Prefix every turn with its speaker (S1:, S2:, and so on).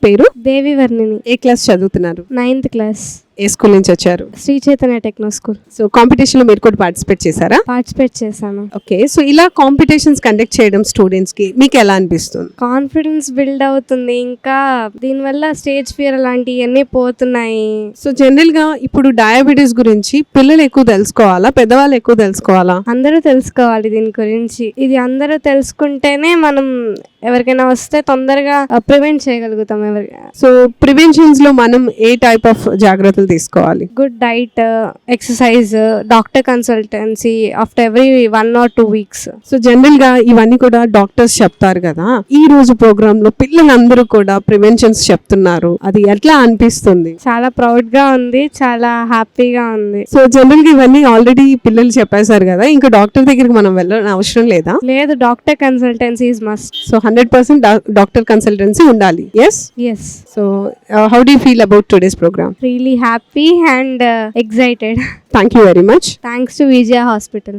S1: పేరు?
S2: దేవి వర్ణిని.
S1: ఏ క్లాస్ చదువుతున్నారు?
S2: 9th class.
S1: ఏ school నుంచి వచ్చారు?
S2: Sri Chaitanya techno school.
S1: So competition లో మీరు కూడా పార్టిసిపేట్ చేశారా?
S2: పార్టిసిపేట్ చేశాను.
S1: ఓకే, సో ఇలా కాంపిటీషన్స్ కండక్ట్ చేయడం స్టూడెంట్స్ కి మీకు ఎలా అనిపిస్తుంది?
S2: కాన్ఫిడెన్స్ బిల్డ్ అవుతుంది. ఇంకా దీనివల్ల స్టేజ్ ఫియర్ అలాంటివన్నీ పోతున్నాయి.
S1: సో జనరల్ గా ఇప్పుడు డయాబెటీస్ గురించి పిల్లలు ఎక్కువ తెలుసుకోవాలా, పెద్దవాళ్ళు ఎక్కువ తెలుసుకోవాలా?
S2: అందరూ తెలుసుకోవాలి దీని గురించి. ఇది అందరూ తెలుసుకుంటేనే మనం ఎవరికైనా వస్తే తొందరగా ప్రివెంట్ చేయగలుగుతాం.
S1: సో ప్రివెన్షన్స్ లో మనం ఏ టైప్ ఆఫ్ జాగ్రత్తలు తీసుకోవాలి?
S2: Good diet, exercise, doctor consultancy after every 1 or 2 weeks.
S1: So general గా ఇవన్నీ కూడా డాక్టర్స్ చెప్తారు కదా. ఈ రోజు ప్రోగ్రామ్ లో పిల్లలందరూ కూడా ప్రివెన్షన్స్ చెప్తున్నారు, అది ఎట్లా అనిపిస్తుంది?
S2: చాలా ప్రౌడ్ గా ఉంది, చాలా హ్యాపీగా ఉంది.
S1: సో జనరల్ గా ఇవన్నీ ఆల్రెడీ పిల్లలు చెప్పేశారు కదా, ఇంకా డాక్టర్ దగ్గరికి మనం వెళ్ళని అవసరం లేదా?
S2: లేదు, doctor consultancy is must.
S1: So 100% doctor consultancy ఉండాలి. Yes. So how do you feel about today's programme?
S2: Really happy and excited.
S1: Thank you very much.
S2: Thanks to Vijaya Hospital.